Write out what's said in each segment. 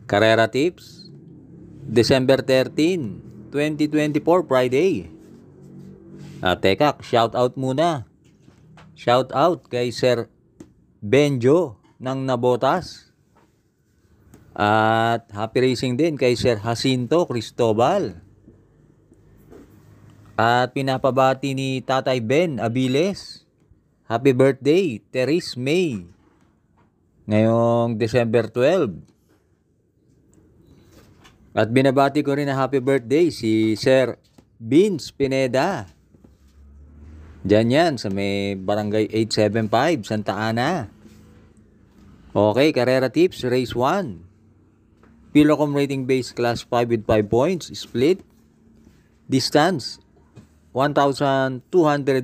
Carrera Tips, December 13, 2024, Friday. Teka, shout out muna. Shout out kay Sir Benjo ng Nabotas. At happy racing din kay Sir Jacinto Cristobal. At pinapabati ni Tatay Ben Abiles. Happy birthday, Teres May. Ngayong December 12. At binabati ko rin na happy birthday si Sir Vince Pineda. Diyan yan sa may barangay 875, Santa Ana. Okay, Carrera Tips, Race 1. Pilocom rating base class 5 with 5 points, split. Distance, 1,200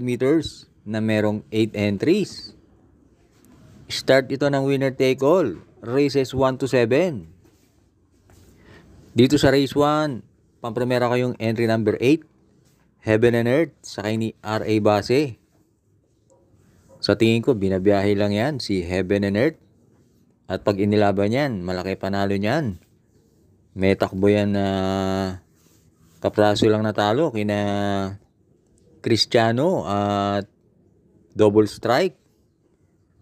meters na merong 8 entries. Start ito ng winner take all, races 1 to 7. Dito sa race 1, pampremera ko yung entry number 8, Heaven and Earth, sakay ni R.A. Base. Sa tingin ko, binabiyahe lang yan, si Heaven and Earth. At pag inilaban yan, malaki panalo niyan. May takbo yan na kapraso lang natalo kina Cristiano at double strike.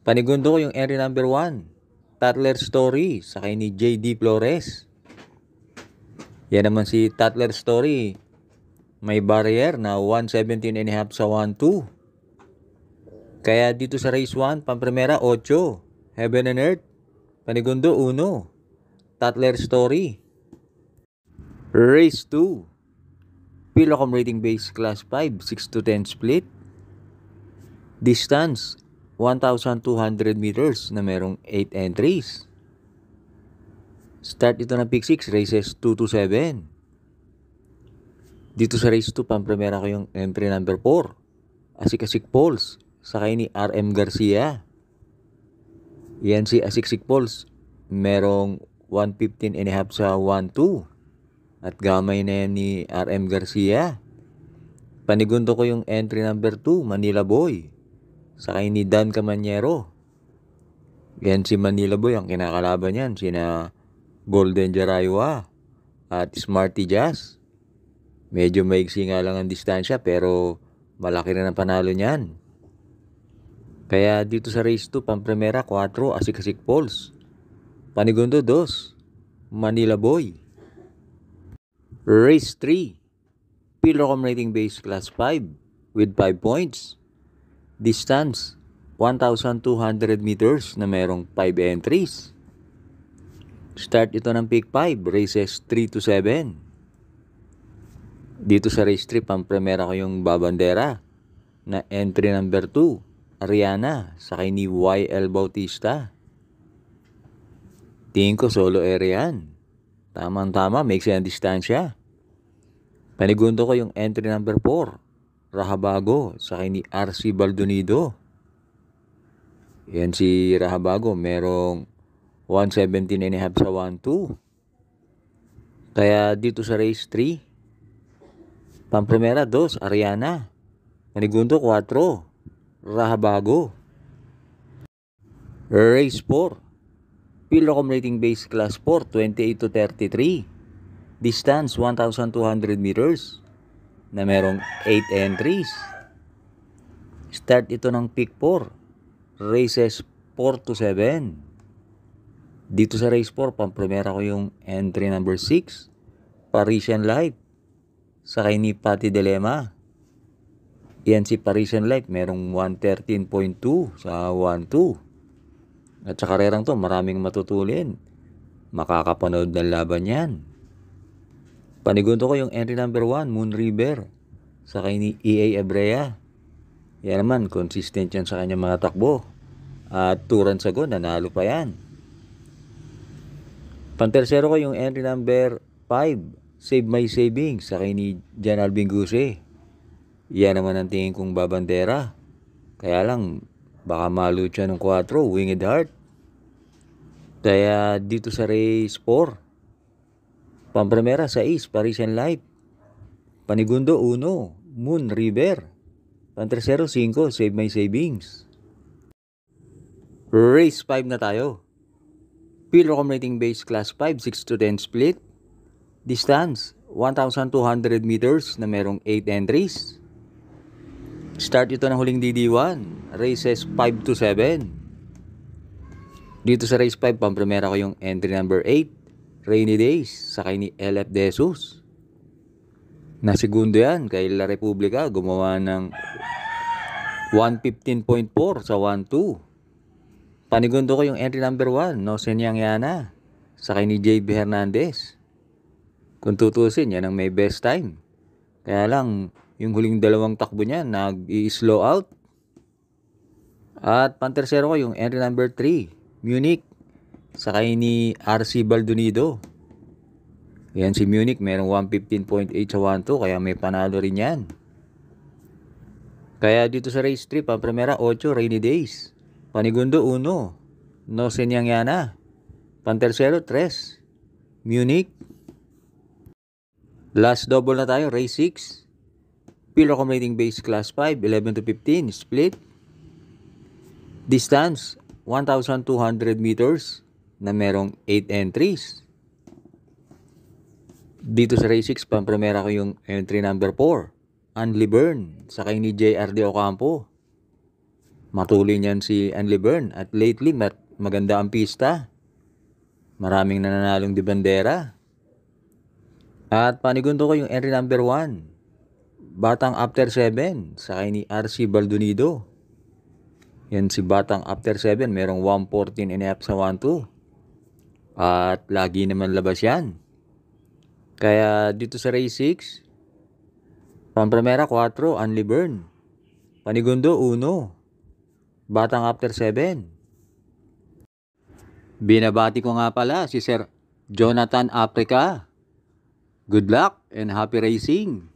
Panigundo ko yung entry number 1, Tatler Story, sakay ni J.D. Flores. Yan naman si Tatler Story. May barrier na 117.5 sa 1-2. Kaya dito sa race 1, pampremera 8, Heaven and Earth. Panigundo 1, Tatler Story. Race 2, Pilocom rating base class 5, 6 to 10 split. Distance, 1,200 meters na merong 8 entries. Start ito ng pick 6, races 2 to 7. Dito sa race 2, pampremera ko yung entry number 4, Asik-Asik Pulse, sakay ni RM Garcia. Yan si Asik-Asik Pulse, merong 115.5 sa 1-2. At gamay na yan ni RM Garcia. Panigundo ko yung entry number 2, Manila Boy, sakay ni Dan Camanyero. Yan si Manila Boy, ang kinakalaban yan, sina Golden Jaraywa at Smarty Jazz. Medyo maigsi nga lang ang distansya pero malaki rin ang panalo niyan. Kaya dito sa race 2, pampremera 4, Asik-Asik Pulse. Panigundo 2, Manila Boy. Race 3, Pilocom rating base class 5 with 5 points. Distance, 1,200 meters na merong 5 entries. Start ito ng pick 5, races 3 to 7. Dito sa race 3, pampremera ko yung babandera na entry number 2, Ariana, sakay ni YL Bautista. Tingin ko solo area yan. Tamang-tama, makes ang distansya. Panigundo ko yung entry number 4, Rahabago, sakay ni RC Baldonido. Yan si Rahabago, merong 117.5 sa 1-2. Kaya dito sa race 3, pampremera 2, Ariana. Panigundo 4, Rahabago. Race 4, Pilocom rating base class 4, 28 to 33. Distance 1,200 meters na merong 8 entries. Start ito ng pick 4, races 4 to 7. Dito sa race 4, pampremera ko yung entry number 6, Parisian Life, sakay ni Patty Dilema. Yan si Parisian Life, merong 113.2 sa 1-2. At sa karerang to, maraming matutulin. Makakapanood ng laban yan. Panigundo ko yung entry number 1, Moon River, sakay ni EA Ebrea. Yan naman, consistent yan sa kanyang mga takbo. At 2 runs ago, nanalo pa yan. Pantersero ko yung entry number 5, Save My Savings, sakay ni Jan Alvin Guse. Yan naman ang tingin kong babandera. Kaya lang, baka malut siya ng 4, Winged Heart. Kaya dito sa race 4, pampremera 6, Parisian Life. Panigundo 1, Moon River. Pantersero 5, Save My Savings. Race 5 na tayo. Pilocom rating base class 5, 6 to 10 split. Distance, 1,200 meters na merong 8 entries. Start ito ng huling DD1, races 5 to 7. Dito sa race 5, pampremera ko yung entry number 8, Rainy Days, sakay ni LF Desus. Na segundo yan kay La Republica, gumawa ng 115.4 sa 1-2. Panigundo ko yung entry number 1, No Senyang Yana, sakay ni JB Hernandez. Kung tutusin, yan ang may best time. Kaya lang, yung huling dalawang takbo niya, nag-i-slow out. At pantersero ko yung entry number 3, Munich, sakay ni RC Baldonido. Yan si Munich, merong 115.8 sa 1-2, kaya may panalo rin yan. Kaya dito sa race 3, pampremera 8, Rainy Days. Panigundo 1, No Senyang Yana. Pantersero 3, Munich. Last double na tayo, race 6. Pilocom rating base class 5, 11 to 15, split. Distance, 1,200 meters na merong 8 entries. Dito sa race 6, pampremera ko yung entry number 4, Anli Burn, sakay ni JRD Ocampo. Matuloy niyan si Anli Burn at lately maganda ang pista. Maraming nananalong di bandera. At panigundo ko yung entry number 1, Batang After 7, sakay ni RC Baldonido. Yan si Batang After 7, merong 114.5 sa 1-2. At lagi naman labas yan. Kaya dito sa race 6, pampremera 4, Anli Burn. Panigundo 1, Batang After 7. Binabati ko nga pala si Sir Jonathan Africa. Good luck and happy racing.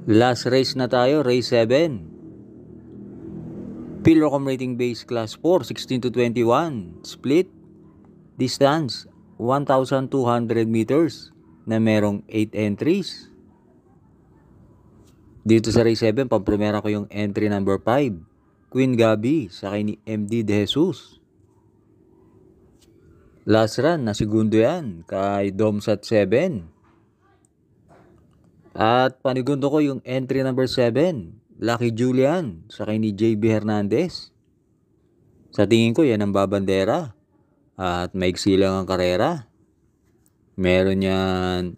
Last race na tayo, race 7. Pilocom rating base class 4, 16 to 21, split. Distance, 1,200 meters na merong 8 entries. Dito sa race 7, pampremera ko yung entry number 5, Queen Gabi, sakay ni MD De Jesus. Last run, na segundo yan kay Domsat 7. At panigundo ko yung entry number 7, Lucky Julian, sakay ni JB Hernandez. Sa tingin ko, yan ang babandera. At maiksi lang ang karera. Meron yan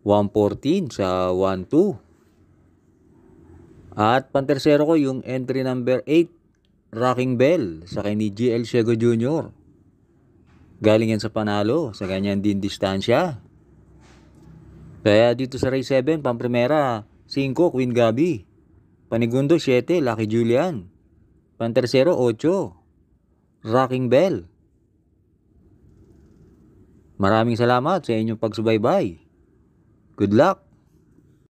114 sa 1-2. At pantersero ko yung entry number 8, Rocking Bell, sakay ni GL Ciego Jr. Galing yan sa panalo, sa ganyan din distansya. Kaya dito sa race 7, pampremera 5, Queen Gabi. Panigundo 7, Lucky Julian. Pantersero 8, Rocking Bell. Maraming salamat sa inyong pagsubaybay. Good luck!